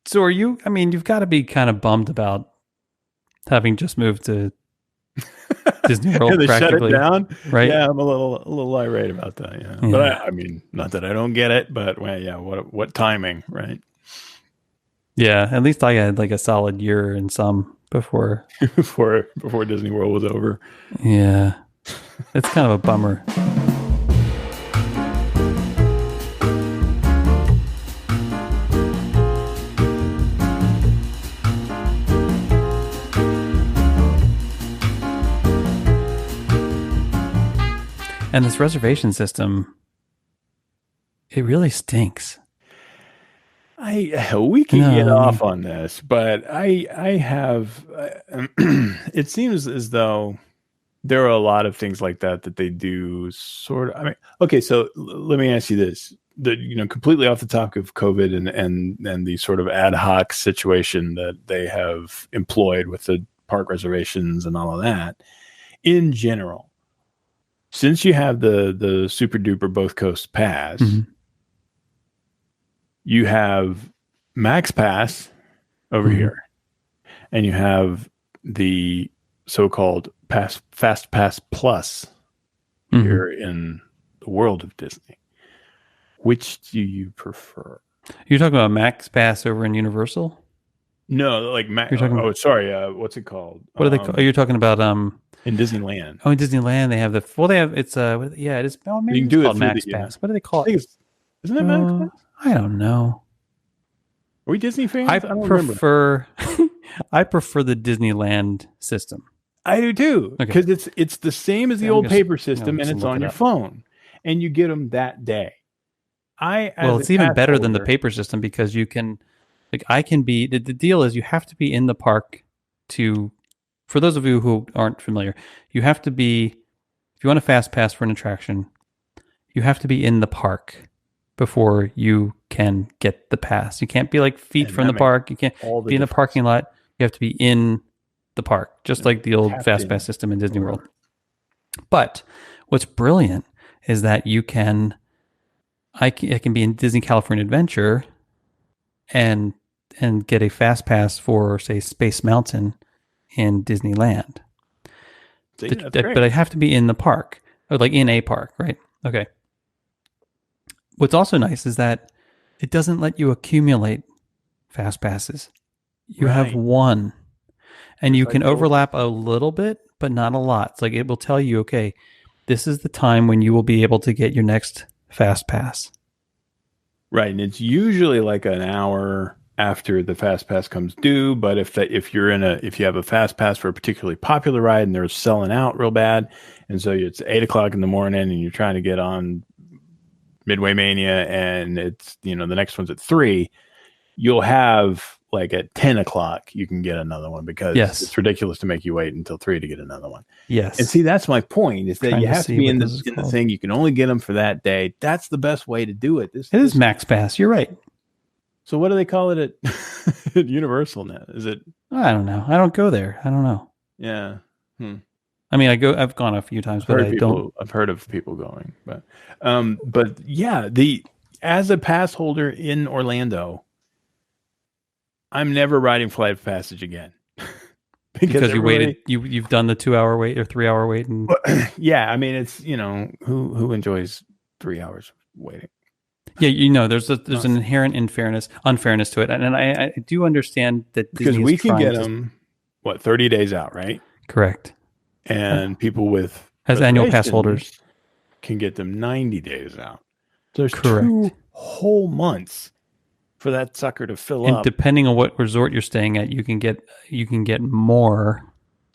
So are you? I mean, you've got to be kind of bummed about having just moved to Disney And World, they shut it practically, down. right? Yeah, I'm a little irate about that. Yeah, but Yeah, I mean, not that I don't get it, but well, yeah, what timing, right? yeah. At least I had like a solid year and some before. before Disney World was over. Yeah, it's kind of a bummer. And this reservation system, it really stinks. We can get No, I off mean, on this, but I have. It seems as though there are a lot of things like that that they do sort of. I mean, okay, so let me ask you this: completely off the topic of COVID and the sort of ad hoc situation that they have employed with the park reservations and all of that. In general, since you have the super duper both coast pass, mhm, you have Max Pass over mhm, here, and you have the so-called Fast Pass Plus mhm. here in the world of Disney. Which do you prefer? You're talking about Max Pass over in Universal? No, like You're talking oh, about sorry. What's it called? what are they? You're talking about In Disneyland, oh, in Disneyland they have they have it's yeah, it is. Oh, you maybe can it is do it called through the. Max Pass. What do they call I think it? it's isn't it Max Pass? I don't know. Are we Disney I fans? I don't remember. prefer I prefer the Disneyland system. I do too, Okay, because it's the same as the old paper system, and just it's look on it your up. phone, and you get them that day. I, Well, as a it's even pass better than the holder, paper system because you can, like, I can be. The deal is you have to be in the park to. For those of you who aren't familiar, you have to be. If you want a fast pass for an attraction, you have to be in the park before you can get the pass. You can't be like feet and from that the makes park. You can't all the be in the difference. parking lot. You have to be in the park, just like the old Tapped fast pass in system in or Disney World. whatever. But what's brilliant is that you can I can be in Disney California Adventure and get a fast pass for say Space Mountain in Disneyland. See, that's But great. I have to be in the park, or like in a park, right? Okay. What's also nice is that it doesn't let you accumulate fast passes. You have Right. one, and Just you like can the old overlap a system. little bit, but not a lot. It's like it will tell you, okay, this is the time when you will be able to get your next fast pass. Right, and it's usually like an hour after the fast pass comes due. But if you have a fast pass for a particularly popular ride and they're selling out real bad, and so it's 8 o'clock in the morning and you're trying to get on Midway Mania, and it's the next one's at 3, you'll have like at 10 o'clock you can get another one because Yes. it's ridiculous to make you wait until 3 to get another one. And Yes. see, that's my point, is that Trying you to have to see be what in this the is in the called. thing. You can only get them for that day. That's the best way to do it. It is This Max Pass. You're right. So what do they call it at, at Universal now? Is it? I don't know. I don't go there. I don't know. Yeah. I mean, I've gone a few times, but I don't. I've heard of people going, but yeah, the as a pass holder in Orlando, I'm never riding Flight of Passage again because Because you waited, everybody. you've done the 2 hour wait or 3 hour wait, and Yeah, I mean it's who enjoys 3 hours waiting. yeah, there's an inherent unfairness to it, and I do understand that Because Disney is we can trying get to them 30 days out, right? correct And people with as annual pass holders. reservations can get them 90 days out. So there's Correct. 2 whole months for that sucker to fill And up. depending on what resort you're staying at, you can get more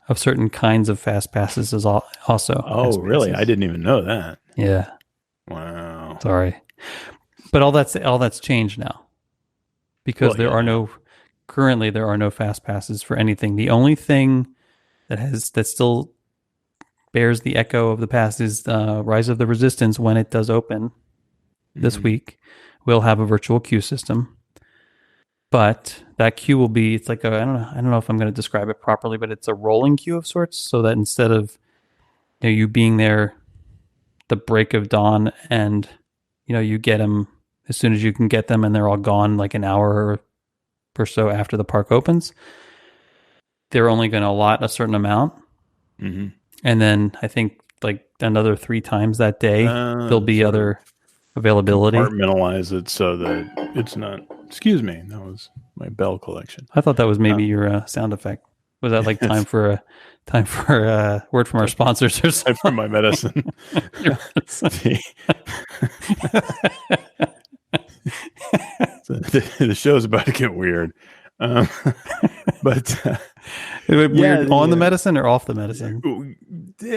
of certain kinds of fast passes as also. Oh, really? I didn't even know that. Yeah. Wow. Sorry, but all that's changed now because Well, yeah. currently there are no fast passes for anything. The only thing that still bears the echo of the past is Rise of the Resistance. When it does open this week, we'll have a virtual queue system, but that queue will be, it's like I don't know if I'm going to describe it properly, but it's a rolling queue of sorts, so that instead of you being there the break of dawn and you get them as soon as you can get them and they're all gone like an hour or so after the park opens, they're only going to allot a certain amount. Mm-hmm. And then I think like another 3 times that day, there'll be Sort of other availability. compartmentalize it so that it's not. Excuse me, that was my bell collection. I thought that was maybe your sound effect. Was that like It's time for a word from our sponsors or time for something? my medicine. The show's about to get weird. Um, but Weird on the medicine or off the medicine?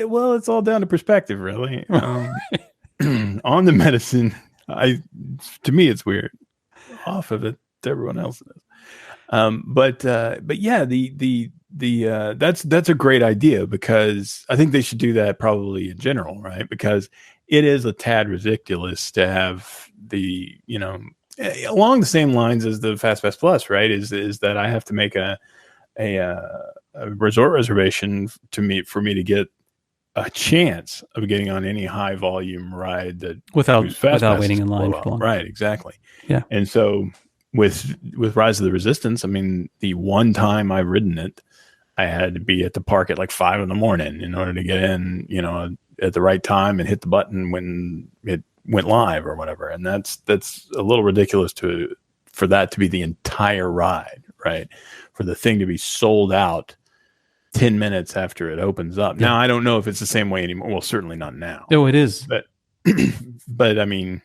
well, it's all down to perspective, really. On the medicine, to me it's weird. Off of it, to everyone else it is. But yeah, that's a great idea, because I think they should do that probably in general, right? Because it is a tad ridiculous to have along the same lines as the FastPass Plus, right? Is that I have to make a resort reservation for me to get a chance of getting on any high volume ride that without waiting in line for long. Right, exactly. Yeah. And so with Rise of the Resistance, I mean, the one time I've ridden it, I had to be at the park at like 5 a.m. in order to get in, at the right time and hit the button when it went live or whatever. And that's a little ridiculous for that to be the entire ride, right? For the thing to be sold out 10 minutes after it opens up. Yeah. Now, I don't know if it's the same way anymore. Well, certainly not now. No, it is. But I mean,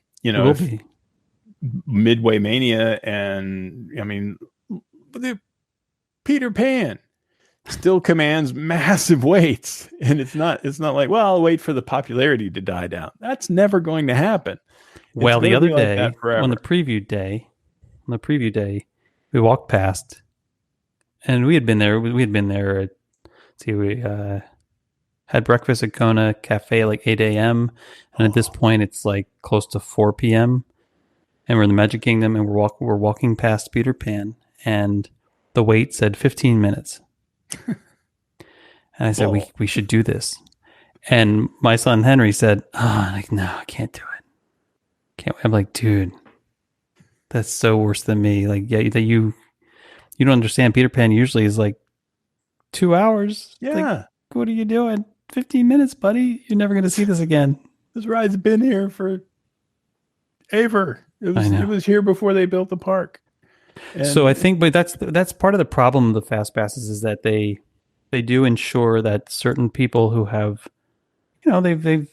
Midway Mania and Peter Pan still commands massive weights, and it's not like, well, I'll wait for the popularity to die down. That's never going to happen. Well, the other day, on the preview day, we walked past, and we had been there. We had breakfast at Kona Cafe at like 8 a.m. And at this point, it's like close to 4 p.m. And we're in the Magic Kingdom, and we're walking past Peter Pan, and the wait said 15 minutes. And I said, we should do this. And my son Henry said, no, I can't do it. I'm like, dude, that's so worse than me. Like, yeah, that you don't understand. Peter Pan usually is like 2 hours. Yeah. Like, what are you doing? 15 minutes, buddy. You're never going to see this again. This ride's been here for ever. It was here before they built the park. And so I think, but that's part of the problem of the fast passes, is that they do ensure that certain people who have, they've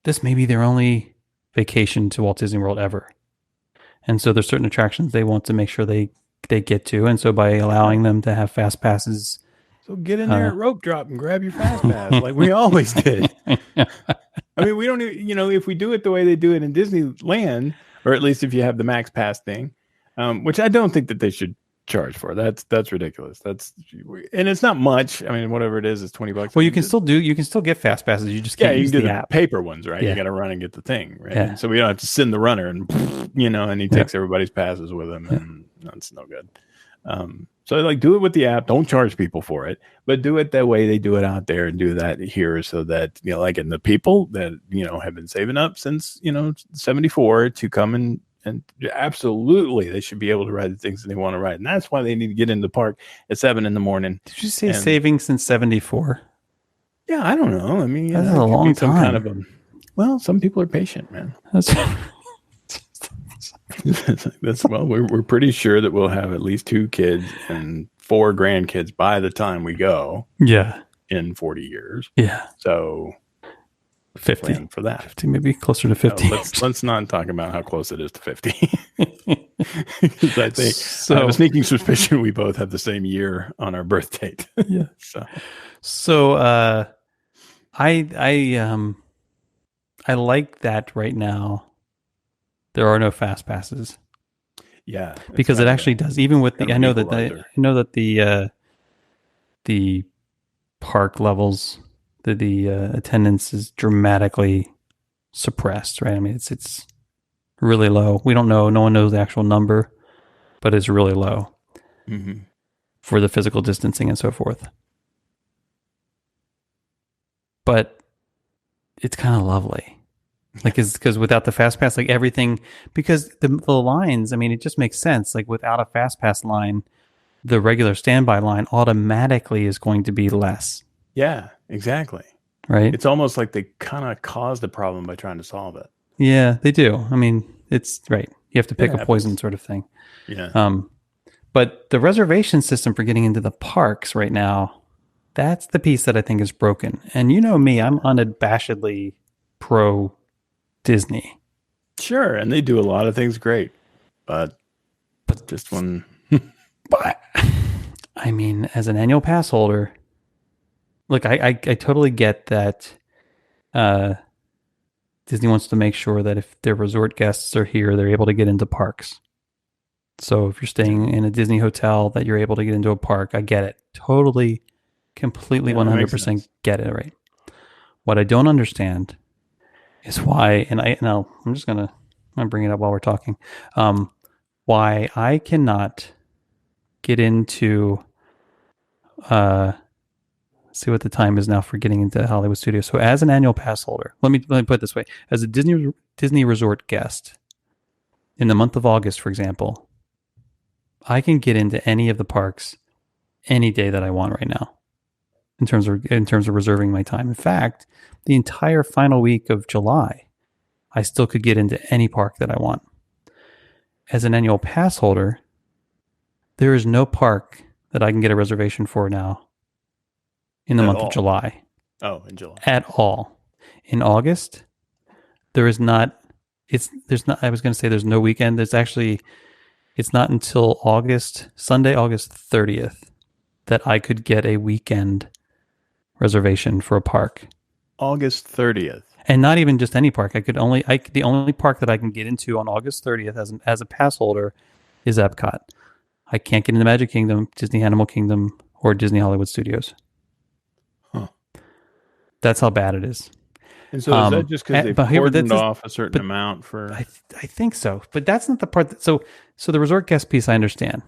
this may be their only vacation to Walt Disney World ever, and so there's certain attractions they want to make sure they get to, and so by allowing them to have fast passes, so get in there at rope drop and grab your fast pass like we always did. I mean, we don't, if we do it the way they do it in Disneyland, or at least if you have the Max Pass thing, which I don't think that they should charge for. That's ridiculous. And it's not much. I mean, whatever it is, it's $20. Well, you can still get fast passes. You just can't use you the do app. Paper ones, right? Yeah. You got to run and get the thing, right? Yeah. And so we don't have to send the runner and he takes everybody's passes with him, and that's no good. So like, do it with the app. Don't charge people for it, but do it that way they do it out there, and do that here, so that, like, and the people that, have been saving up since, 74 to come and absolutely they should be able to ride the things that they want to ride. And that's why they need to get in the park at 7 a.m. Did you say saving since 74? Yeah, I don't know. I mean, that's a long time. Well, some people are patient, man. Well, we're pretty sure that we'll have at least 2 kids and 4 grandkids by the time we go. Yeah. In 40 years. Yeah. So 50 for that. 50, maybe closer to 50. No, let's not talk about how close it is to 50. Because I think I have a sneaking suspicion we both have the same year on our birth date. Yeah. So I like that right now there are no fast passes. Yeah, because it actually does. Even with I know that the park levels, the attendance is dramatically suppressed, right? I mean, it's really low. We don't know. No one knows the actual number, but it's really low for the physical distancing and so forth. But it's kind of lovely. Like, is because without the fast pass, like everything, because the lines, I mean, it just makes sense. Like, without a fast pass line, the regular standby line automatically is going to be less, Yeah, exactly. right? It's almost like they kind of caused the problem by trying to solve it. Yeah, they do. I mean, it's right. You have to It pick a poison happens. sort of thing. Yeah. Um, but the reservation system for getting into the parks right now, that's the piece that I think is broken. And you know me, I'm unabashedly pro Disney. Sure, and they do a lot of things great, but But, this one, but I mean, as an annual pass holder, look, I totally get that uh, Disney wants to make sure that if their resort guests are here, they're able to get into parks. So if you're staying in a Disney hotel, that you're able to get into a park, I get it. Totally, completely, yeah, that makes 100% sense. get it, right? What I don't understand is why, and I'm just gonna bring it up while we're talking. Um, why I cannot get into uh see what the time is now for getting into Hollywood Studios. So as an annual pass holder, let me put it this way: as a Disney resort guest in the month of August, for example, I can get into any of the parks any day that I want right now in terms of reserving my time. In fact, the entire final week of July, I still could get into any park that I want. As an annual pass holder, there is no park that I can get a reservation for now in the At month of all. July Oh, in July. at all. In August, there is not. There's not. I was going to say there's no weekend. There's actually. It's not until Sunday, August 30th, that I could get a weekend reservation for a park, August 30th. and not even just any park. The only park that I can get into on August 30th as a pass holder is Epcot. I can't get into Magic Kingdom, Disney Animal Kingdom, or Disney Hollywood Studios. Huh. That's how bad it is. And so is that just because they've But here, but cordoned that's off a certain but amount for? I think so. But that's not the part. So the resort guest piece, I understand.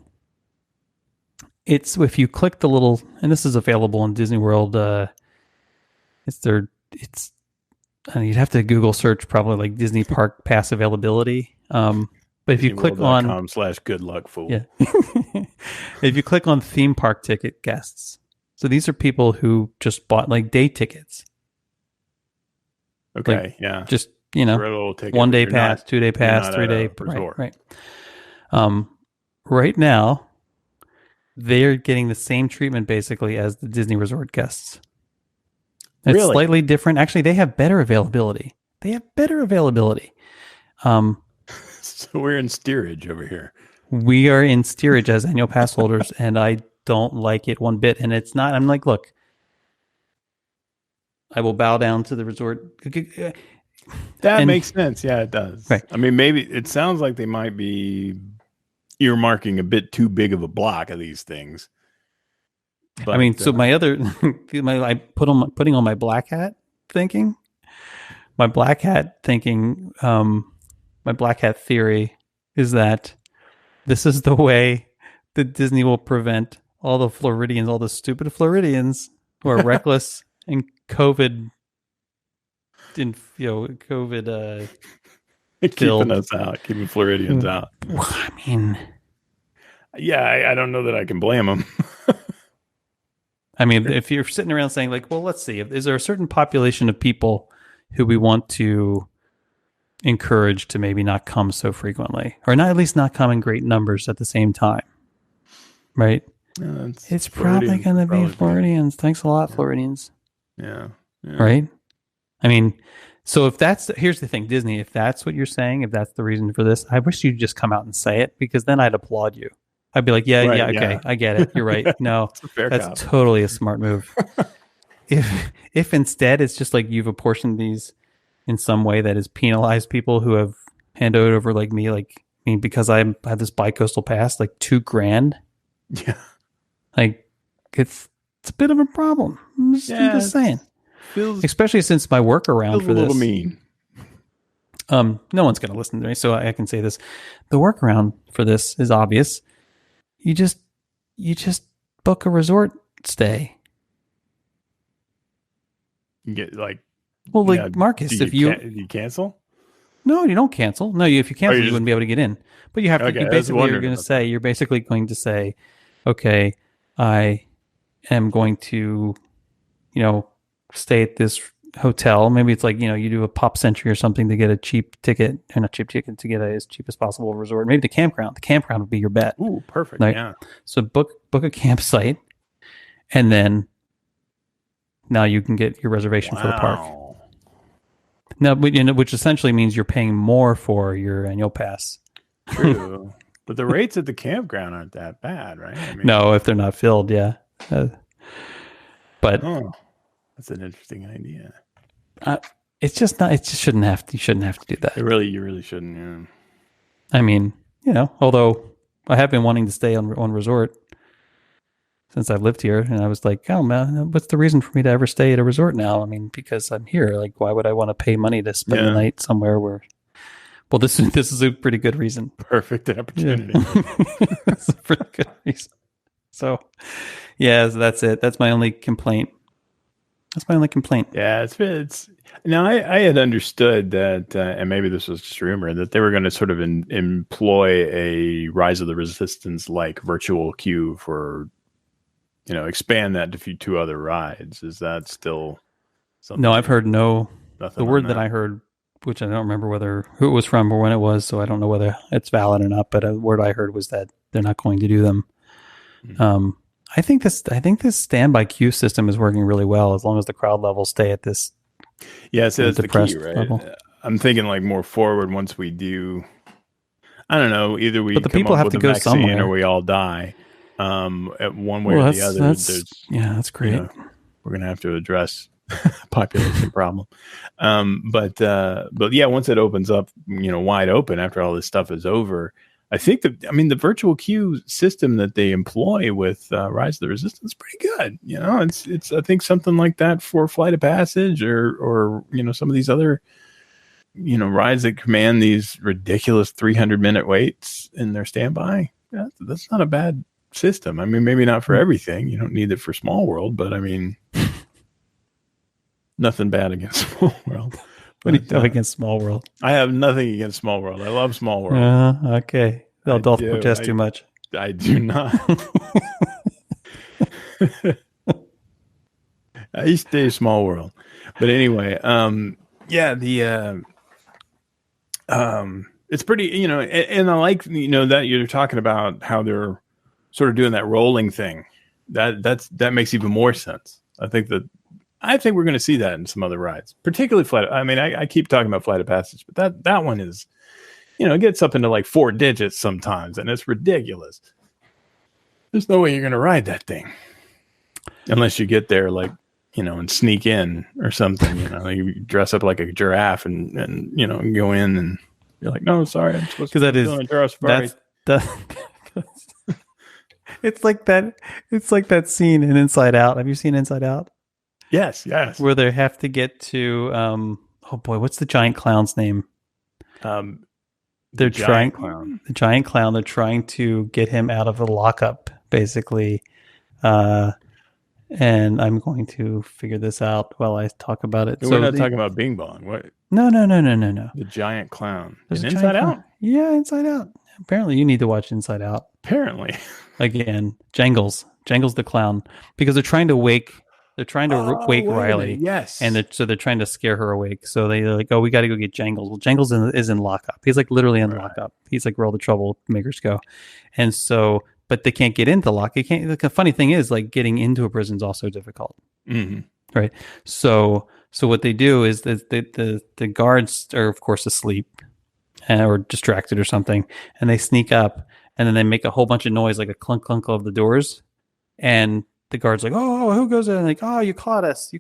It's if you click the little, and this is available in Disney World. It's their. It's you'd have to Google search probably like Disney Park Pass availability. But if you click on DisneyWorld.com/good luck fool. yeah, if you click on theme park ticket guests, so these are people who just bought like day tickets, like Okay, yeah. just For a little ticket, one but day pass, 2 day you're pass, not at 3 day a resort. right. Right now they're getting the same treatment basically as the Disney resort guests. It's Really? slightly different. Actually, they have better availability. So we're in steerage over here. We are in steerage as annual pass holders, and I don't like it one bit. And it's not. I'm like, look, I will bow down to the resort. That And makes sense. Yeah, it does. right. I mean, maybe it sounds like they might be earmarking a bit too big of a block of these things. But I mean, so my other, I putting on my black hat thinking. My black hat thinking. My black hat theory is that this is the way that Disney will prevent all the Floridians, all the stupid Floridians who are reckless and COVID, COVID keeping filled. us out, keeping Floridians out. I mean, Yeah, I don't know that I can blame them. if you're sitting around saying like, well, let's see, is there a certain population of people who we want to encourage to maybe not come so frequently, or not at least not come in great numbers at the same time, right? Yeah, It's probably going to be Floridians. Thanks a lot, yeah. Floridians. Yeah. Right? I mean, so here's the thing, Disney, if that's what you're saying, if that's the reason for this, I wish you'd just come out and say it, because then I'd applaud you. I'd be like, yeah, okay, I get it. You're right. No, that's totally a smart move. If instead it's just like you've apportioned these in some way that has penalized people who have handed over like me, like, I mean, because I have this bi-coastal pass, like $2,000. Yeah. Like it's a bit of a problem. I'm just saying. Especially since my workaround for this. A little mean. No one's going to listen to me, so I can say this. The workaround for this is obvious. You just book a resort stay. You get like Well, Now, like Marcus, if you do you cancel? no, you don't cancel. No, if you Or cancel, you you just wouldn't be able to get in. But you have to. okay? You I was basically are wondering going to about say that. you're basically going to say, okay, I am going to, you know, stay at this hotel. Maybe it's like, you do a pop century or something to get a cheap ticket, or not cheap ticket, to get as cheap as possible resort. Maybe the campground. The campground would be your bet. Ooh, perfect. Like, Yeah. so book a campsite, and then now you can get your reservation for the park. Wow. Now, which essentially means you're paying more for your annual pass. True. But the rates at the campground aren't that bad, right? I mean, No, if they're not filled, yeah. Uh, but oh, that's an interesting idea. uh, it's just not. It just shouldn't have. You shouldn't have to do that. You really shouldn't. Yeah. I mean, although I have been wanting to stay on resort since I've lived here, and I was like, oh man, what's the reason for me to ever stay at a resort now? I mean, because I'm here. Like, why would I want to pay money to spend the Yeah. night somewhere where? Well, this is a pretty good reason. Perfect Yeah, opportunity. that's a pretty good reason. So, yeah, so that's it. That's my only complaint. That's my only complaint. Yeah, it's now I had understood that, and maybe this was just rumor, that they were going to sort of employ a Rise of the Resistance like virtual queue for, expand that to two other rides. Is that still something? No, I've heard no. Nothing The on word that I heard, which I don't remember who it was from or when it was, so I don't know whether it's valid or not. But a word I heard was that they're not going to do them. Mhm. I think this standby queue system is working really well as long as the crowd levels stay at this Yeah, so that's the key, depressed right? level. I'm thinking like more forward once we do. I don't know. Either we But the come people up have with to a go vaccine or somewhere. we all die. At one way Well, or the that's other, that's there's yeah, that's great. we're going to have to address population problem. But yeah, once it opens up, wide open after all this stuff is over, I think the virtual queue system that they employ with Rise of the Resistance is pretty good. It's I think something like that for Flight of Passage or some of these other rides that command these ridiculous 300-minute waits in their standby. That's not a bad system. I mean, maybe not for everything. You don't need it for Small World, but I mean, nothing bad against Small World. What do you have against Small World? I have nothing against Small World. I love Small World. Okay. They'll protest too much. I do not. I stay Small World. But anyway, yeah, it's pretty, and I like, that you're talking about how they're sort of doing that rolling thing. That makes even more sense. I think we're going to see that in some other rides, particularly I keep talking about Flight of Passage, but that one is, it gets up into like 4 digits sometimes, and it's ridiculous. There's no way you're going to ride that thing unless you get there and sneak in or something. You dress up like a giraffe and go in and you're like, no, sorry, I'm supposed to be doing a giraffe safari. It's like that. It's like that scene in Inside Out. Have you seen Inside Out? Yes. Where they have to get to oh boy, what's the giant clown's name? The giant clown. The giant clown. They're trying to get him out of the lockup, basically. And I'm going to figure this out while I talk about it. We're not talking about Bing Bong. What? No. The giant clown. Inside Out? Yeah, Inside Out. Apparently, you need to watch Inside Out. Apparently. Again, Jangles the clown, because they're trying to wake Riley. Yes. And so they're trying to scare her awake. So they're like, oh, we got to go get Jangles. Well, Jangles is in lockup. He's like literally in lockup. He's like where all the troublemakers go. And so, but they can't get into lock. They can't. The funny thing is, like, getting into a prison is also difficult. Mm-hmm. Right. So what they do is that the guards are, of course, asleep or distracted or something, and they sneak up, and then they make a whole bunch of noise, like a clunk clunk of the doors, and the guard's like, oh, who goes in? And like, oh, you caught us.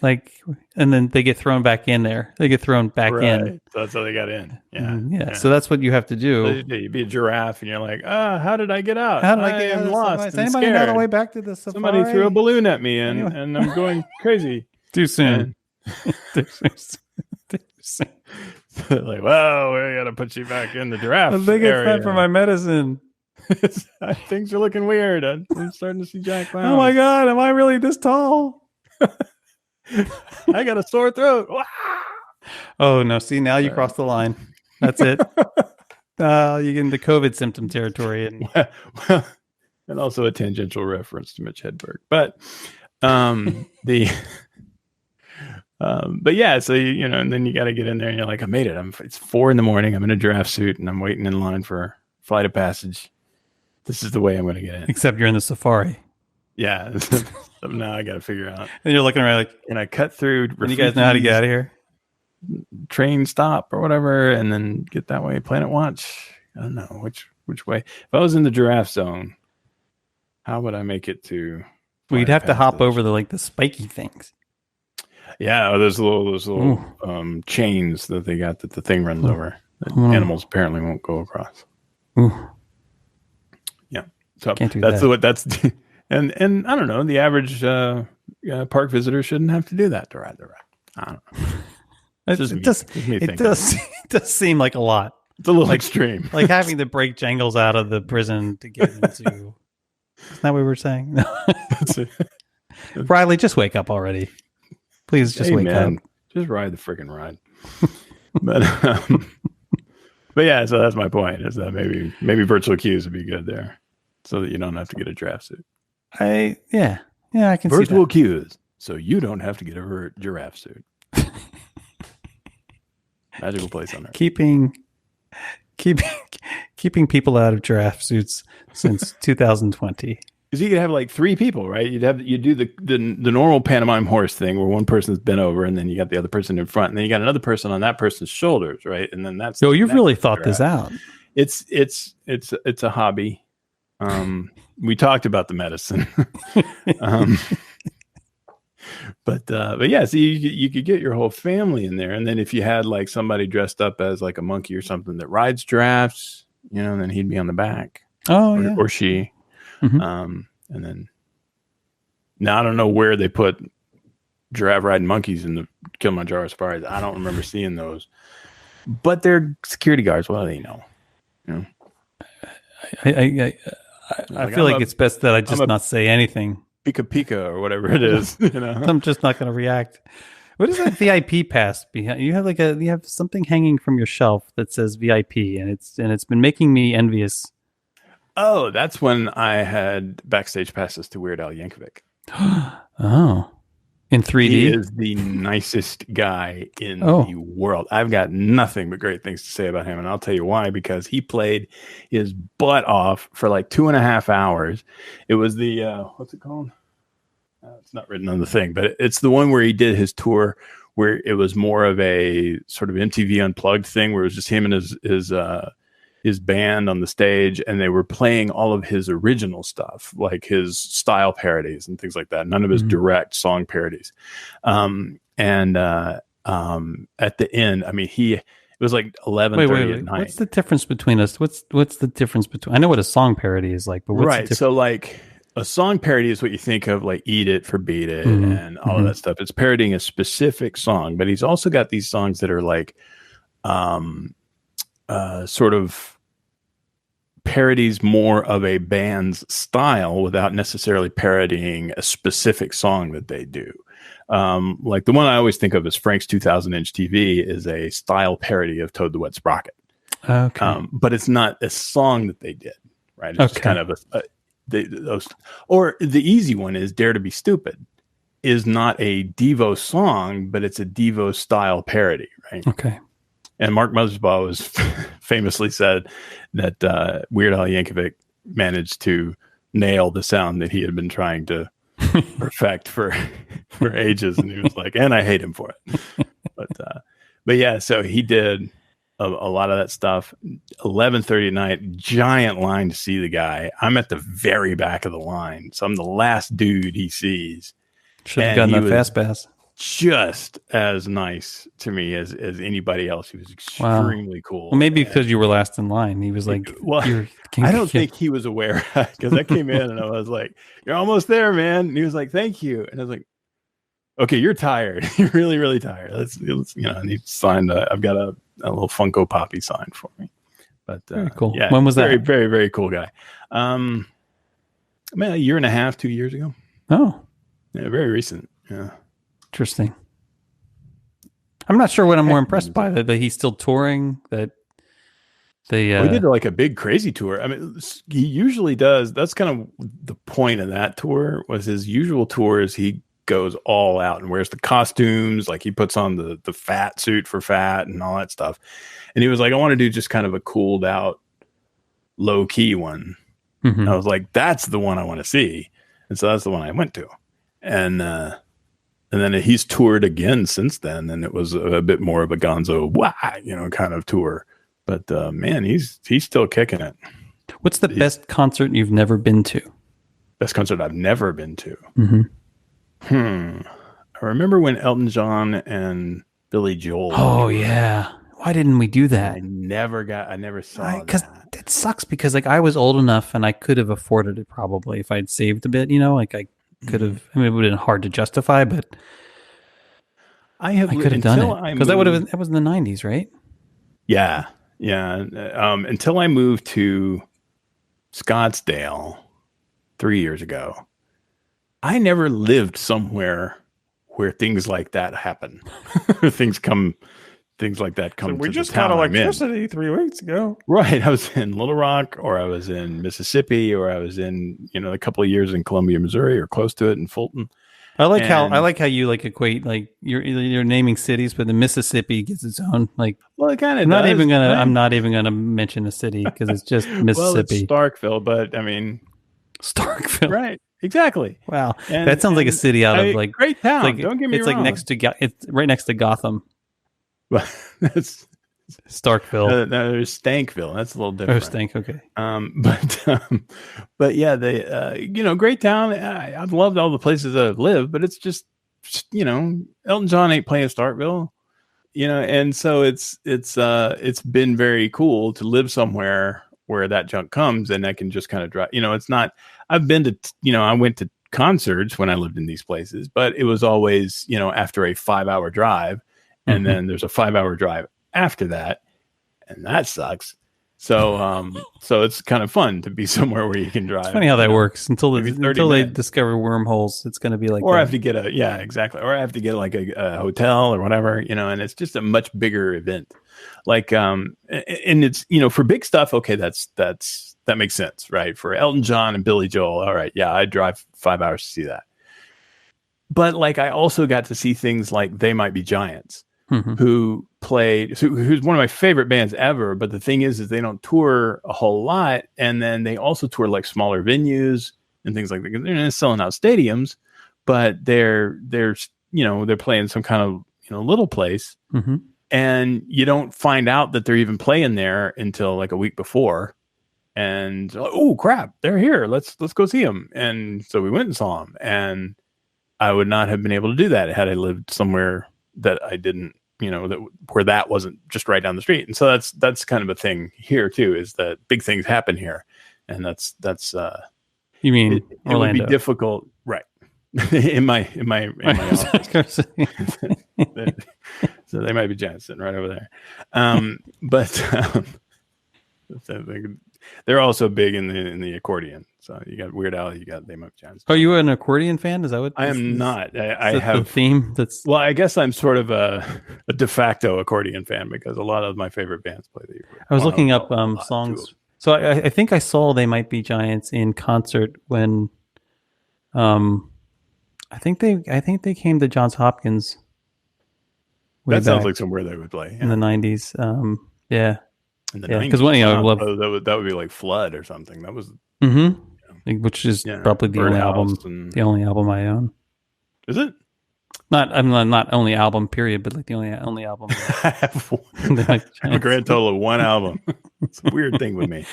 Like, and then they get thrown back in there. They get thrown back in. So that's how they got in. Yeah. Yeah. So that's what you have to do. So you'd be a giraffe, and you're like, how did I get out? How did I get out? I'm lost. Is anybody know the way back to the safari? Somebody threw a balloon at me, and I'm going crazy. Too soon. Too soon. Like, well, we got to put you back in the giraffe. I think it's time for my medicine. Things are looking weird. I'm starting to see giant clowns. Oh my god, am I really this tall? I got a sore throat. Oh no! See, now you crossed the line. That's it. You get into COVID symptom territory, and and also a tangential reference to Mitch Hedberg. But the but yeah, so and then you got to get in there, and you're like, I made it. It's 4 a.m. I'm in a giraffe suit, and I'm waiting in line for flight of passage. This is the way I'm going to get in. except you're in the safari. Yeah. So now I got to figure out. And you're looking around like, can I cut through? And you guys know how to get out of here? Train stop or whatever, and then get that way. Planet Watch. I don't know which way. If I was in the giraffe zone, how would I make it to? Well, you'd have to hop over the spiky things. Yeah, those little chains that they got that the thing runs over. That animals apparently won't go across. Ooh. Yeah, so Can't do that's that. that's and I don't know. The average park visitor shouldn't have to do that to ride the ride. I don't know. It does seem like a lot. It's a little extreme. Like having to break Jangles out of the prison to get into. Isn't that what we were saying? Riley, just wake up already. Please just wake up. Just ride the freaking ride. But yeah, so that's my point. Is that maybe virtual queues would be good there, so that you don't have to get a draft suit. I can see virtual queues, so you don't have to get a giraffe suit. Magical place on earth. Keeping people out of giraffe suits since 2020. Because you could have like 3 people, right? You do the normal pantomime horse thing where one person's bent over and then you got the other person in front and then you got another person on that person's shoulders, right? And then that's you've really thought this out. It's a hobby. We talked about the medicine. But yeah, so you could get your whole family in there, and then if you had like somebody dressed up as like a monkey or something that rides giraffes, then he'd be on the back. Or she. Mm-hmm. And then now I don't know where they put giraffe riding monkeys in the Kilimanjaro safaris. I don't remember seeing those, but they're security guards. What do they know? I feel like it's best that I just not say anything. Pika Pika or whatever it is. I'm just not going to react. What is that VIP pass behind? You have something hanging from your shelf that says VIP, and it's been making me envious. Oh, that's when I had backstage passes to Weird Al Yankovic. Oh, in 3D? He is the nicest guy in the world. I've got nothing but great things to say about him, and I'll tell you why, because he played his butt off for like 2.5 hours. It was the, what's it called? It's not written on the thing, but it's the one where he did his tour where it was more of a sort of MTV Unplugged thing where it was just him and his band on the stage, and they were playing all of his original stuff, like his style parodies and things like that. None of his direct song parodies. At the end, I mean, it was like 11:30 at night. What's the difference between us? What's the difference between? I know what a song parody is like, but what's the difference? So like a song parody is what you think of like Eat It for Beat It and all of that stuff. It's parodying a specific song, but he's also got these songs that are like, sort of parodies more of a band's style without necessarily parodying a specific song that they do. Like the one I always think of as Frank's 2000-inch TV is a style parody of Toad the Wet Sprocket. Okay. But it's not a song that they did, right? It's just kind of or the easy one is Dare to Be Stupid is not a Devo song, but it's a Devo style parody, right? Okay. And Mark Mothersbaugh was famously said that Weird Al Yankovic managed to nail the sound that he had been trying to perfect for ages, and he was like, and I hate him for it. But yeah, so he did a lot of that stuff. 11:30 at night, giant line to see the guy. I'm at the very back of the line, so I'm the last dude he sees. Should have gotten that fast pass. Just as nice to me as anybody else. He was extremely cool. Well, maybe because you were last in line. He was like, I don't think he was aware, because I came in and I was like, you're almost there, man. And he was like, thank you. And I was like, okay, you're tired. You're really, really tired. Let's and he signed, I've got a little Funko Poppy signed for me. But very cool. Yeah, when was that? Very, very, very cool guy. Man, a year and a half, 2 years ago. Oh. Yeah, very recent. Yeah. Interesting. I'm not sure what I'm more Heck, impressed by, that he's still touring, that the well, he did like a big crazy tour. I mean, he usually does. That's kind of the point of that tour. Was his usual tour is he goes all out and wears the costumes, like he puts on the fat suit for Fat and all that stuff. And he was like, I want to do just kind of a cooled out, low key one. Mhm. I was like, that's the one I want to see. And so that's the one I went to. And then he's toured again since then, and it was a bit more of a gonzo, wah, kind of tour. But man, he's still kicking it. What's the best concert you've never been to? Best concert I've never been to. Mm-hmm. I remember when Elton John and Billy Joel. Oh yeah. Why didn't we do that? I never saw Because that. it sucks, because like I was old enough and I could have afforded it probably if I'd saved a bit, like I could have. I mean, it would have been hard to justify, but I could have done it, because that was in the 90s, right? Yeah, yeah. Until I moved to Scottsdale 3 years ago, I never lived somewhere where things like that happen. Things like that come. So we to just the town got I'm in. electricity 3 weeks ago. Right. I was in Little Rock, or I was in Mississippi, or I was in, a couple of years in Columbia, Missouri, or close to it in Fulton. I like how you like equate, like you're naming cities, but the Mississippi gets its own, like. Well, it kind of. I'm not even gonna mention a city because it's just Mississippi. Well, it's Starkville, but I mean, Starkville. right? Exactly. Wow, that sounds like a city out of like great town. Like, don't get me it's wrong. like it's right next to Gotham. Well, that's Starkville. No, there's Stankville. That's a little different. Oh, Stank. Okay. But yeah, they, great town. I've loved all the places that I've lived, but it's just, Elton John ain't playing Starkville, and so it's been very cool to live somewhere where that junk comes and I can just kind of drive. It's not. I've been to, I went to concerts when I lived in these places, but it was always, after a 5-hour drive. And then there's a 5-hour drive after that, and that sucks. So, so it's kind of fun to be somewhere where you can drive. It's funny how that works until they minutes. discover wormwormholes. It's going to be like, or I have to get exactly, or I have to get like a hotel or whatever, and it's just a much bigger event. Like, and it's for big stuff. Okay, that makes sense, right? For Elton John and Billy Joel, all right, yeah, I'd drive 5 hours to see that. But like, I also got to see things like They Might Be Giants. Who's one of my favorite bands ever. But the thing is they don't tour a whole lot. And then they also tour like smaller venues and things like that. They're not selling out stadiums, but they're playing some kind of, little place. And you don't find out that they're even playing there until like a week before. And, oh crap, they're here. Let's go see them. And so we went and saw them, and I would not have been able to do that had I lived somewhere that I didn't, where that wasn't just right down the street. And so that's kind of a thing here too, is that big things happen here. And that's you mean it would be difficult. Right. in my office. So They Might Be Giants sitting right over there. But they're also big in the accordion. So you got Weird Al, you got They Might Be Giants. Are you an accordion fan? Is that what I am? Not. I have the theme. That's well, I guess I'm sort of a de facto accordion fan because a lot of my favorite bands play the accordion. I was looking up songs. So I think I saw They Might Be Giants in concert when, I think they came to Johns Hopkins. That sounds like somewhere they would play in the 90s. Yeah. In the 90s. Because one, I love that would be like Flood or something. That was which is probably the only album. The only album I own. Is it? Not only album period, but like the only album. I have a grand total of one album. It's a weird thing with me.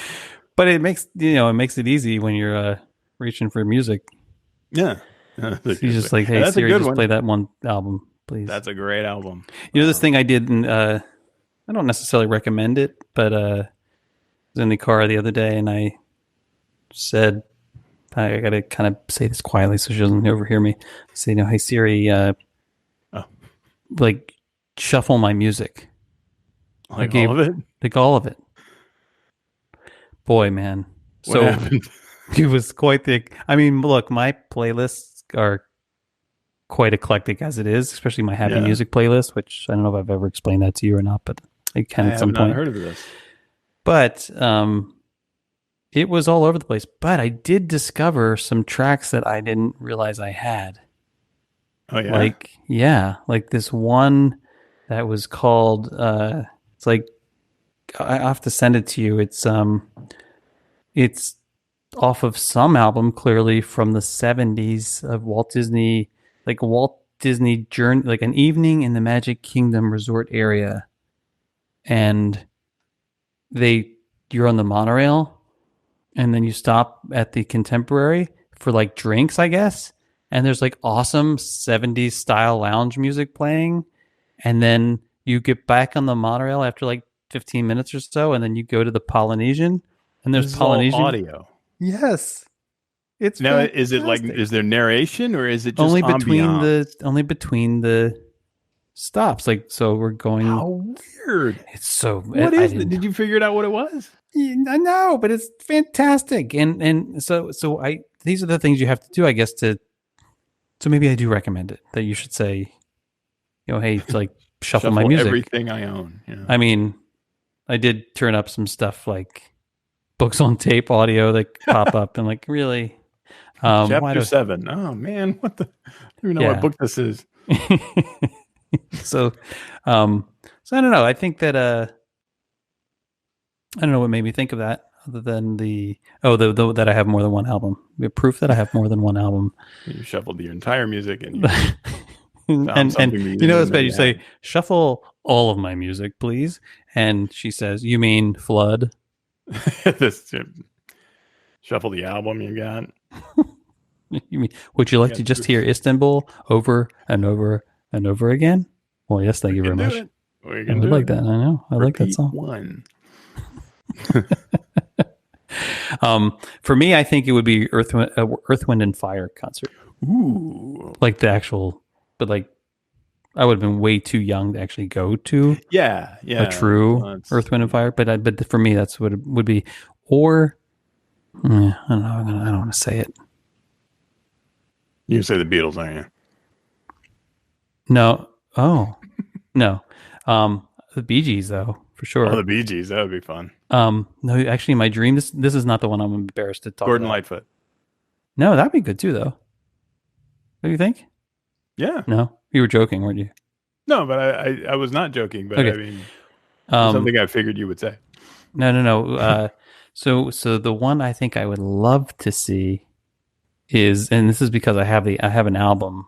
But it makes it easy when you're reaching for music. Yeah. You're just like, hey, Siri, just play that one album, please. That's a great album. This thing I did, and I don't necessarily recommend it, but I was in the car the other day, and I said, I got to kind of say this quietly so she doesn't overhear me. I say, hey, Siri, like, shuffle my music. Like all of it? Like all of it. Boy, man. What happened? It was quite the... I mean, look, my playlists are quite eclectic as it is, especially my happy Yeah, music playlist, which I don't know if I've ever explained that to you or not, but I I can at have some not point. heard of this. But it was all over the place. But I did discover some tracks that I didn't realize I had. Oh yeah, Like, yeah, like this one that was called it's like I have to send it to you. It's off of some album clearly from the 70s of Walt Disney, like Walt Disney journey, like an evening in the Magic Kingdom resort area, and they you're on the monorail, and then you stop at the Contemporary for like drinks, I guess, and there's like awesome 70s style lounge music playing, and then you get back on the monorail after like 15 minutes or so, and then you go to the Polynesian, and there's this is all Polynesian. audio. Yes, it's Now, is it like, fantastic. is there narration or is it just ambiance? Only between the stops. Like, so we're going. How weird. It's so What I is it? didn't. Did you figure it out what it was? I know, but it's fantastic. And so I these are the things you have to do, I guess. To so maybe I do recommend it that you should say, hey, like shuffle my Shuffle music. everything I own. Yeah. I mean, I did turn up some stuff like books on tape audio that pop up and like really. Why Chapter do 7. Oh man, what the? I don't even know what yeah. book this is. so so I don't know. I think that I don't know what made me think of that other than the that I have more than one album. Proof that I have more than one album. You shuffled your entire music and you found and something that you you know didn't it's even know bad. You you say had. shuffle all of my music, please, and she says, "You mean flood?" This shuffle the album you got. You mean would you You like got to just hear Istanbul over and over and over again? Well, yes, thank we you very can do much. it. We I can would do like it. that. I know. I like that Repeat song. one. For me, I think it would be Earth, Wind, and Fire concert, Ooh. like the actual, but like I would have been way too young to actually go to Yeah, a yeah. true Well, Earth, Wind, and Fire. But for me, that's what it would be. Or I don't know. I don't want to say it. you say the Beatles, aren't you? No. Oh no. The Bee Gees though, for Oh, sure. the Bee Gees. That would be fun. No, actually, my dream. This is not the one I'm embarrassed to talk Gordon about. Lightfoot. No, that'd be good too, though. What do you think? Yeah. No, you were joking, weren't you? No, but I was not joking, but I Okay. mean, it's Um, something I figured you would say. no. So the one I think I would love to see is, and this is because I have an album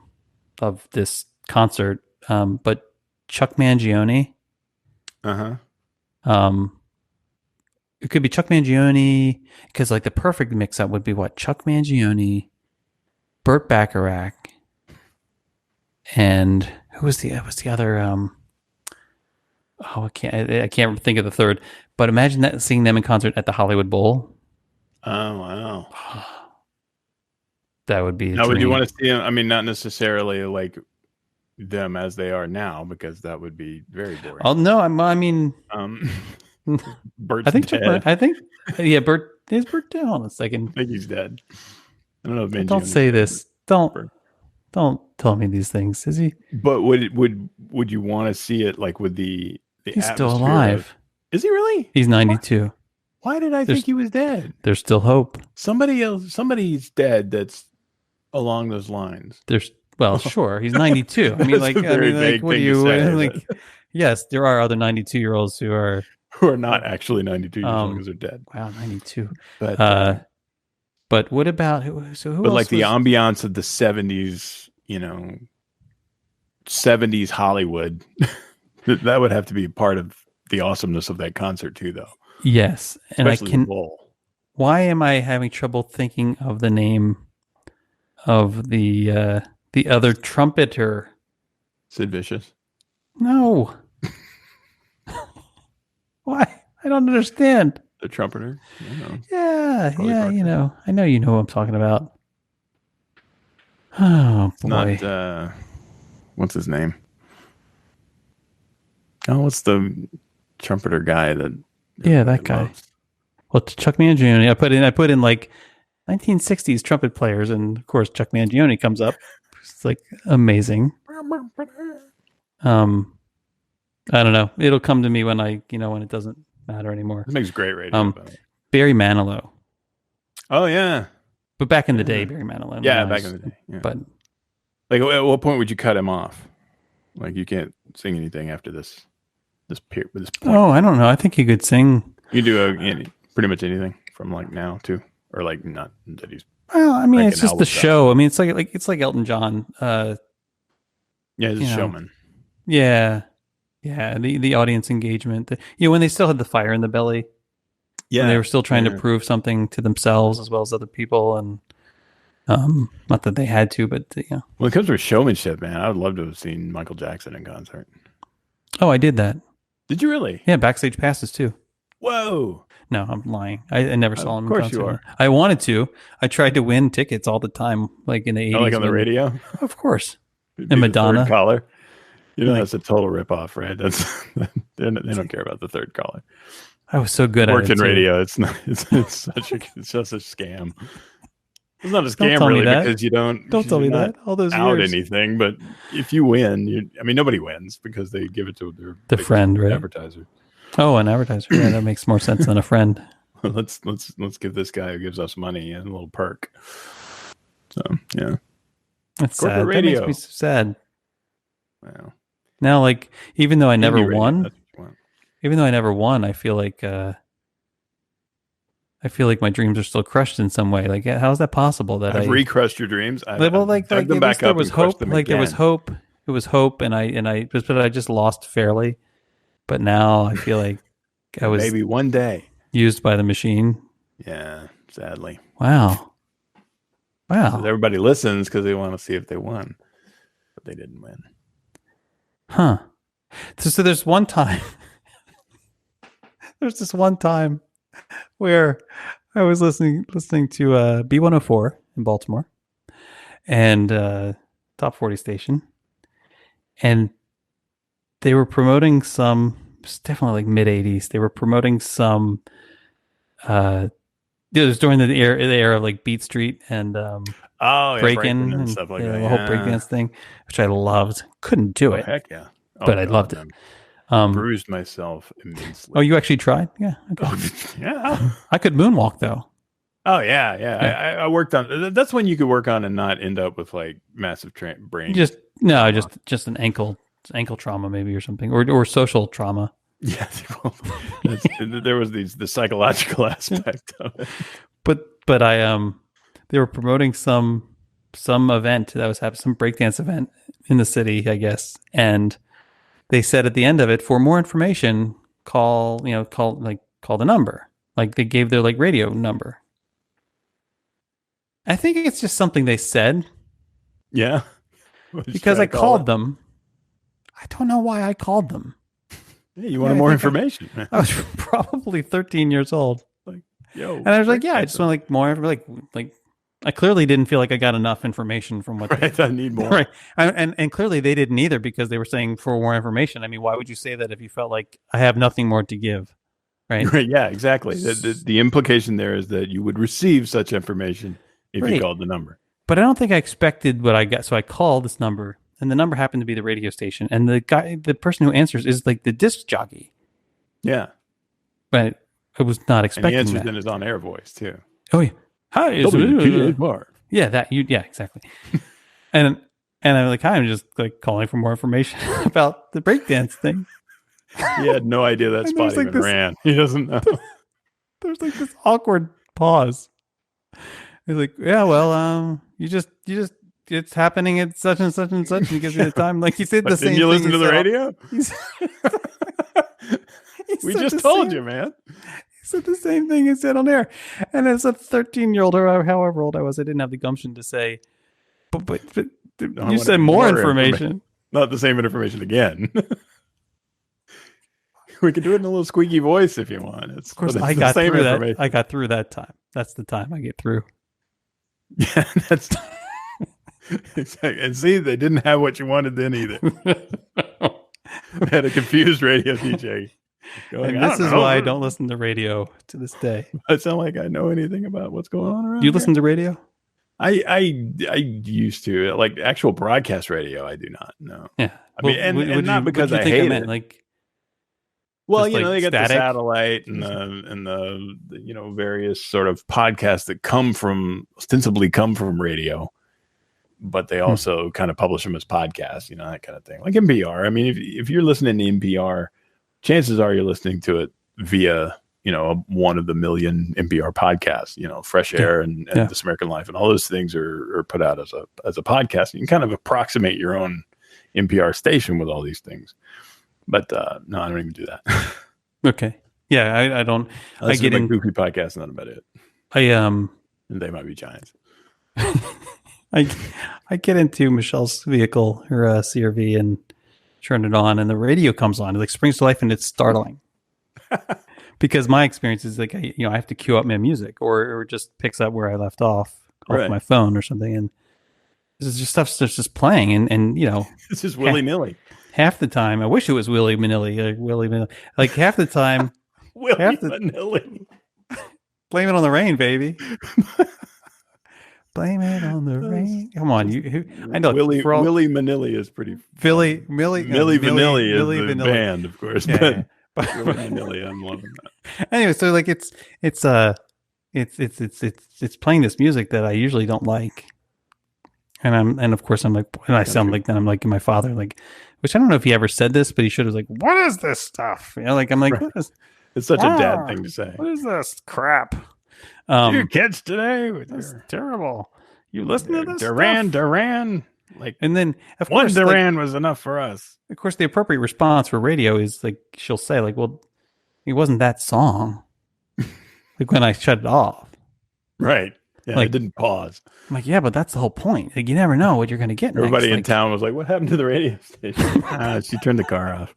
of this concert. But Chuck Mangione. Uh-huh. Um, it could be Chuck Mangione because like the perfect mix up would be what Chuck Mangione, Burt Bacharach, and who was the other? I can't think of the third. But imagine that seeing them in concert at the Hollywood Bowl. Oh, wow. That would be a Now, would you dream. want to see them? I mean, not necessarily like them as they are now, because that would be very boring. Oh no, I mean, Um, I Bert's think dead. I think yeah, Bert is Bert dead. Hold on a second. I think he's dead. I don't know if Don't Mangione's say dead, this. Don't Bert. don't tell me these things. Is he? But would you want to see it like with the He's still atmosphere alive. of? Is he really? He's 92. Why did I think he was dead? There's still hope. Somebody's dead that's along those lines. There's well, sure. He's 92. I mean, That's a very vague what do thing to you say, like? Yes, there are other 92-year-olds who are who are not actually 92 years old because they're dead. wow, 92. But But what about so who but else like the was, ambiance of the 70s, 70s Hollywood, that would have to be part of the awesomeness of that concert too, though. yes, and Especially the bowl. why am I having trouble thinking of the name of the other trumpeter? Sid Vicious. No. Why? I don't understand. The trumpeter. Yeah, Probably yeah, Parker. I know you know what I'm talking about. Oh boy. Not what's his name? Oh, what's the trumpeter guy that Yeah, that guy. loves? Well, Chuck Mangione. I put in like 1960s trumpet players, and of course Chuck Mangione comes up. It's like amazing. Um, I don't know. It'll come to me when when it doesn't matter anymore. This makes great radio. Um, Barry Manilow, Oh yeah, but back in the day, yeah, Barry Manilow. yeah. Back in the day, yeah. But Like, at what point would you cut him off? Like, you can't sing anything after this point. oh, I don't know. I think he could sing. You do pretty much anything from like now too, or like not that he's Well, I mean, it's cranking just the albums out. show. I mean, it's like Elton John. Yeah, he's a You know, showman. yeah, yeah. The audience engagement. When they still had the fire in the belly, Yeah, when they were still trying to yeah. prove something to themselves as well as other people, and not that they had to, but When it comes to showmanship, man, I would love to have seen Michael Jackson in concert. Oh, I did that. Did you really? Yeah, backstage passes too. Whoa! No, I'm lying. I never saw him. Of course in concert. you are. I wanted to. I tried to win tickets all the time, like in the 80s. Oh, like on the radio? Of course. It'd And be the Madonna. third caller. You know, Like- that's a total ripoff, right? That's they don't care about the third caller. I was so good at Worked it. in too. radio. It's not. It's just a scam. It's not a Don't scam tell me really that. because you don't. Don't tell me you're not that. All those out years. anything, but if you win, I mean, nobody wins because they give it to their The big friend, right? advertiser. Oh, an advertiser. Yeah, that makes more sense than a friend. let's give this guy who gives us money a little perk. So yeah, That's Corporate sad. That radio. makes me so sad. well, Now, like, even though I never indie radio, won, that's what you want. I feel like my dreams are still crushed in some way. Like, how is that possible? That I've recrushed your dreams. well, like dug them at back least there up was and crushed hope. them Like there was again. hope. It was hope, but I just lost fairly. But now I feel like I was Maybe one day. used by the machine. Yeah, sadly. Wow. So everybody listens because they want to see if they won, but they didn't win. Huh. So there's one time. There's this one time where I was listening to B104 in Baltimore and top 40 station, and they were promoting it's definitely like mid 80s. They were promoting some it was during the era of like Beat Street and Oh, yeah, breaking and stuff like that. the whole breakdance thing, which I loved. Couldn't do Oh, it, heck yeah. Oh, but I loved it. Bruised myself immensely. Oh, you actually tried? Yeah. Okay. Oh, yeah. I could moonwalk though. Oh, yeah. I worked on. That's when you could work on and not end up with like massive brain. Just an ankle trauma maybe or something, or social trauma. Yeah. Well, there was the psychological aspect of it. But I they were promoting some event that was happening, some breakdance event in the city, I guess, and they said at the end of it, for more information, call the number. Like they gave their like radio number. I think it's just something they said. Yeah. Because I called them. I don't know why I called them. Yeah, you wanted more information. I was probably 13 years old. Yo, and I was like, yeah, I just want like more, like I clearly didn't feel like I got enough information from what right, I need more. Right. And clearly they didn't either because they were saying for more information. I mean, why would you say that if you felt like I have nothing more to give? Right. Right. Yeah, exactly. The implication there is that you would receive such information if you called the number. But I don't think I expected what I got. So I called this number, and the number happened to be the radio station. And the person who answers is like the disc jockey. Yeah. But I was not expecting and he answers that. in his on-air voice too. Oh yeah. Hi. Yeah, exactly. and I'm like, hi, I'm just like calling for more information about the breakdance thing. He had no idea that spot even ran. He doesn't know. There's like this awkward pause. He's like, yeah, well, you just it's happening at such and such and such. And he gives me the time. Like he said the same thing. Didn't you listen to the radio? We just told you, man. He said the same thing he said on air. And as a 13-year-old or however old I was, I didn't have the gumption to say, but you said more information. Not the same information again. We could do it in a little squeaky voice if you want. Of course, I got through that. I got through that time. That's the time I get through. Yeah, that's exactly. And see, they didn't have what you wanted then either. They had a confused radio DJ. Going, and this is why I don't listen to radio to this day. I sound like I know anything about what's going on around. You listen to radio? I used to like actual broadcast radio. I do not. No. Yeah. I Well, mean, and not what because did you I think I hate meant? it. Like Well, just they like get the static? satellite and the various sort of podcasts that ostensibly come from radio, but they Hmm. also kind of publish them as podcasts, that kind of thing. Like NPR. I mean, if you're listening to NPR, chances are you're listening to it via, one of the million NPR podcasts, Fresh Yeah. Air and Yeah. This American Life, and all those things are put out as a podcast. You can kind of approximate your own NPR station with all these things. But no, I don't even do that. Okay. Yeah, I don't I I listen get to my in goofy podcast, and that's about it. I And they might be giants. I I get into Michelle's vehicle, her CRV, and turn it on, and the radio comes on. It like springs to life, and it's startling. Because my experience is like I have to queue up my music, or it just picks up where I left off Right. my phone or something, and this is just stuff that's just playing, and It's just willy nilly. half the time I wish it was Willy Manilli, like half the time Willy half the Manilli. blame it on the rain, baby. Blame it on the rain. Come on, I know Willy for all Manilli is pretty. Millie Millie Milli Vanilli is Millie the Vanilli. band, of course, Yeah, but yeah. Willy Manilli, I'm loving that. Anyway, so like it's playing this music that I usually don't like, and of course I'm like, and I sound like that I'm like my father, like, which I don't know if he ever said this, but he should have like, what is this stuff? Like I'm like, Right. what is It's such a dad thing to say. what is this crap? Your kids today with That's your terrible. You listen to this Duran stuff? Duran. Like And then of one course, Duran was enough for us. of course, the appropriate response for radio is like she'll say like, well, it wasn't that song. Like when I shut it off. Right. Yeah, Like, it didn't pause. I'm like, yeah, but that's the whole point. Like, you never know what you're going to get. Everybody next. in Like, town was like, "What happened to the radio station?" She turned the car off.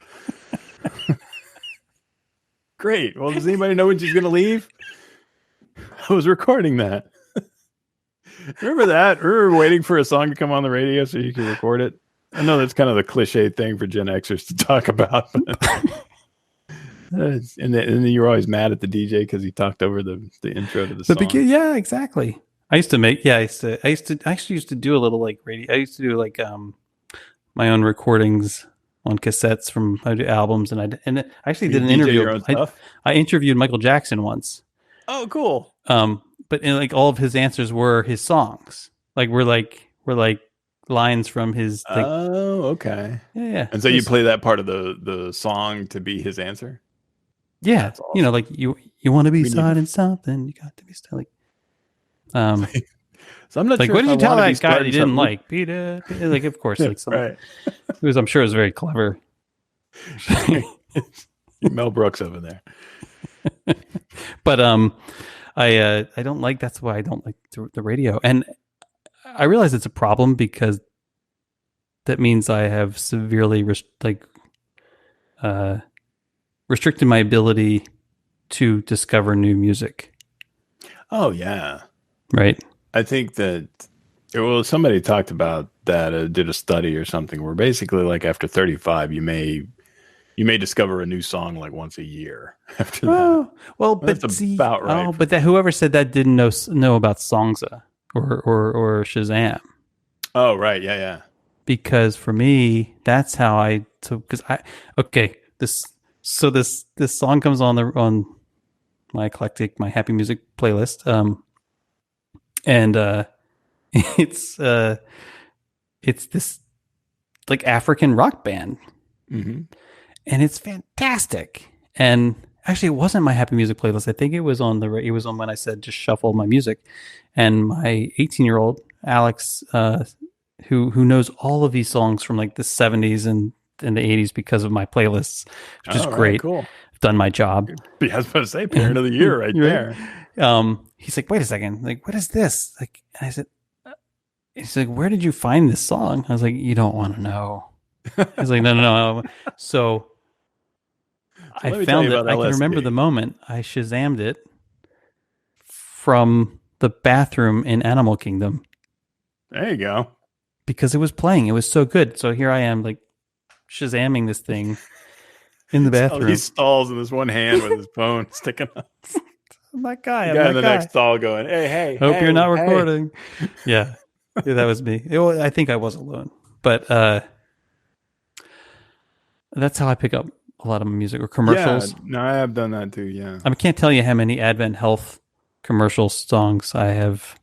Great. Well, does anybody know when she's going to leave? I was recording that. Remember that? We were waiting for a song to come on the radio so you could record it. I know that's kind of the cliche thing for Gen Xers to talk about. And then you were always mad at the DJ because he talked over the intro to the song. Yeah, exactly. I used to actually used to do a little like radio. I used to do like my own recordings on cassettes from albums, and I actually did an DJ interview. your own stuff? I interviewed Michael Jackson once. Oh, cool. But like all of his answers were his songs. Like were lines from his. Like, Oh, okay. yeah. And so you play that part of the song to be his answer? Yeah, That's awesome. like you want to be starting something, you got to be starting. So I'm not like, sure. What did you tell that guy that he didn't something. like? Peter, like, of course, like some, Right. it was. I'm sure it was very clever. Mel Brooks over there. But I don't like. That's why I don't like the radio, and I realize it's a problem because that means I have severely restricted my ability to discover new music. Oh yeah, right. I think that somebody talked about that. Did a study or something where basically, like after 35, you may discover a new song like once a year. After that, but that's about right. Oh, but that whoever said that didn't know about Songza or Shazam. Oh right, yeah. Because for me, that's how this song comes on my eclectic, my happy music playlist, and it's this like African rock band, and it's fantastic. And actually, it wasn't my happy music playlist. I think it was on when I said just shuffle my music, and my 18-year-old Alex, who knows all of these songs from like the 70s and the 80s because of my playlists, which is great. Cool. I've done my job. Yeah, I was about to say parent of the year right there. He's like, wait a second, like, what is this? Like, and I said, he's like, where did you find this song? I was like, you don't want to know. He's like, no. So I found it. I can remember the moment I Shazammed it from the bathroom in Animal Kingdom. There you go. Because it was playing. It was so good. So here I am, like, Shazamming this thing in the bathroom. He stalls in this one hand with his phone sticking up. I'm that guy. The I'm guy in that the next guy. stall going, hey, hey, Hope you're hey, not hey. recording. Yeah. Yeah, that was me. I think I was alone. But that's how I pick up a lot of music or Yeah, commercials. no, I have done that too. Yeah. I can't tell you how many Advent Health commercial songs I've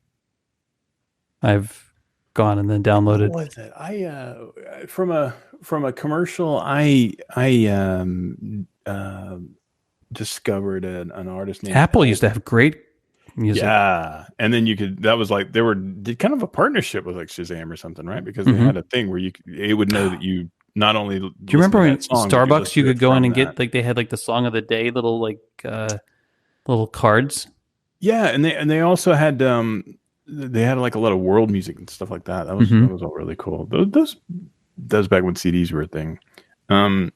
gone and then What downloaded. was it? From a commercial, I discovered an artist named Apple used to have great music. Yeah, and then you could. That was like they were did kind of a partnership with like Shazam or something, right? Because they Mm-hmm. had a thing where it would know that you not only Do you listen remember to when that song, but you Starbucks listen you to it could go in from and that. get like they had like the song of the day little little cards? Yeah, and they also had they had like a lot of world music and stuff like that. That Mm-hmm. was all really cool. Those back when CDs were a thing. Um,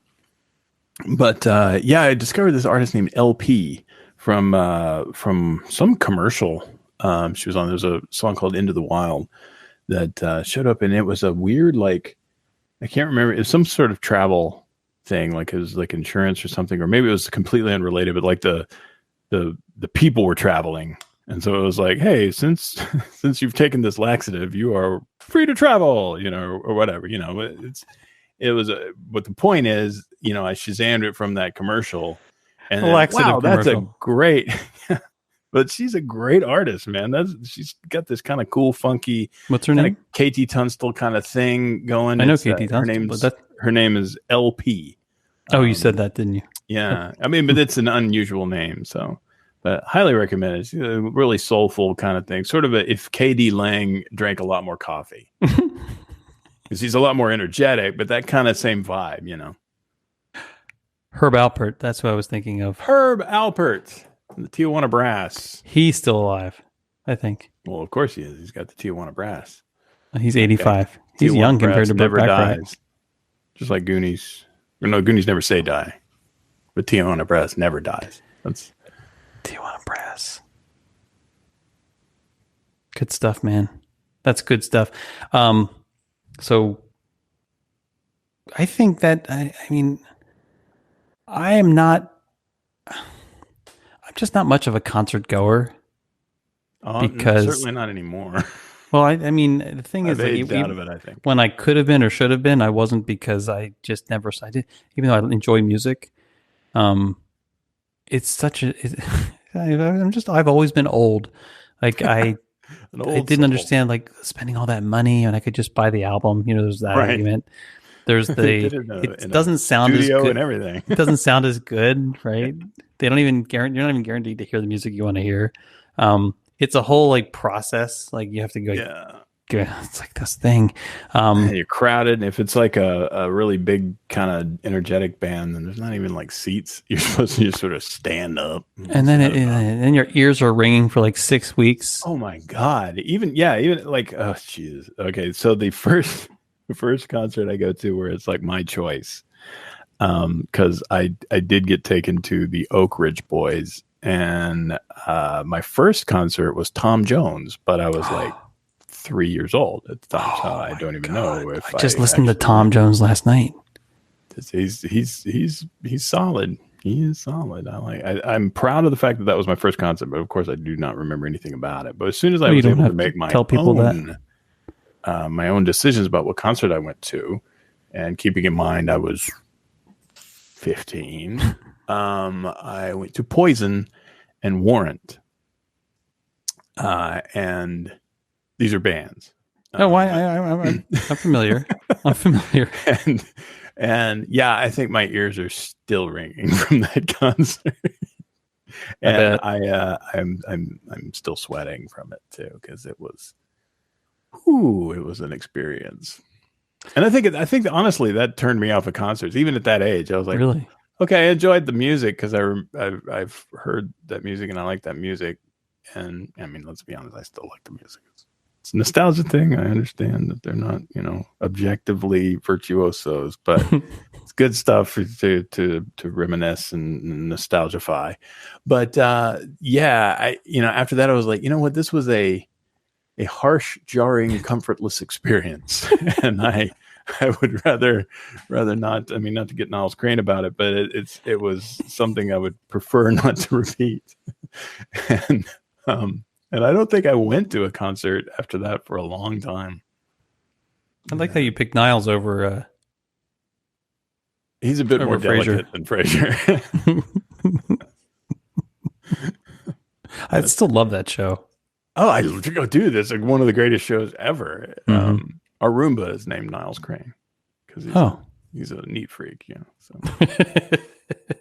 but yeah, I discovered this artist named LP from some commercial. She was on. There's a song called "Into the Wild" that showed up, and it was a weird like I can't remember. It was some sort of travel thing, like it was like insurance or something, or maybe it was completely unrelated. But like the people were traveling, and so it was like, hey, since since you've taken this laxative, you are free to travel, or whatever. It was but the point is, I Shazammed it from that commercial, and A then laxative wow, that's a commercial. great. But she's a great artist, man. She's got this kind of cool, funky, What's her kind of name? KT Tunstall kind of thing going. I know It's Katie Tunstall, but that. her name is LP. Oh, you said Um, that, didn't you? yeah, I mean, but it's an unusual name, so but highly recommend it. It's a really soulful kind of thing. Sort of if KD Lang drank a lot more coffee, because he's a lot more energetic, but that kind of same vibe. Herb Alpert. That's who I was thinking of. Herb Alpert, the Tijuana Brass. He's still alive, I think. Well, of course he is. He's got the Tijuana Brass. He's Okay. 85. He's Tijuana young compared Brass to Burt never Bacharach. dies. Just like Goonies. Or no, Goonies never say die. But Tijuana Brass never dies. That's Tijuana Brass. Good stuff, man. That's good stuff. So I think that I mean I am not I'm just not much of a concert goer because certainly not anymore. well I mean the thing is I've like aged out of it, I think. when I could have been or should have been, I wasn't because I just never I did, even though I enjoy music. It's such a I've always been old. Like I An didn't soul. understand like spending all that money and I could just buy the album. There's that Right. argument. There's They the did it in a doesn't sound as studio good. and everything. It doesn't sound as good, right? They don't even guarantee. You're not even guaranteed to hear the music you want to hear. It's a whole like process. Like you have to go. Yeah. It's like this thing. You're crowded. And if it's like a really big kind of energetic band, then there's not even like seats. You're supposed to just sort of stand up. And then your ears are ringing for like 6 weeks. Oh my God. Even like, oh, jeez. Okay. So the first concert I go to where it's like my choice. Cause I did get taken to the Oak Ridge Boys, and my first concert was Tom Jones, but I was like 3 years old at the time. So I don't even know if I just listened to Tom Jones last night. He's solid. He is solid. I'm proud of the fact that was my first concert, but of course I do not remember anything about it. But as soon as I was able to make my own decisions about what concert I went to, and keeping in mind I was 15, I went to Poison and Warrant, and these are bands. I'm familiar. I'm familiar. And yeah, I think my ears are still ringing from that concert. And I'm still sweating from it too, because it was an experience. And I think honestly that turned me off of concerts. Even at that age, I was like, really? Okay, I enjoyed the music because I've heard that music and I like that music. And I mean, let's be honest, I still like the music. It's a nostalgia thing. I understand that they're not, objectively virtuosos, but it's good stuff to reminisce and nostalgify. But yeah, after that, I was like, you know what, this was a harsh, jarring, comfortless experience, and I would rather not. I mean, not to get Niles Crane about it, but it was something I would prefer not to repeat. and and I don't think I went to a concert after that for a long time. I like how you picked Niles He's a bit more over Frasier. delicate than Frasier. I still love that show. Oh, I go, dude, that's like one of the greatest shows ever. Mm-hmm. Our Roomba is named Niles Crane because Oh, he's a neat freak, you know. So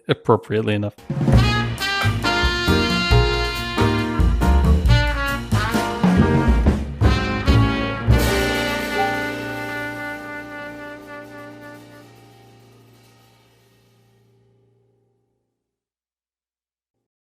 appropriately enough.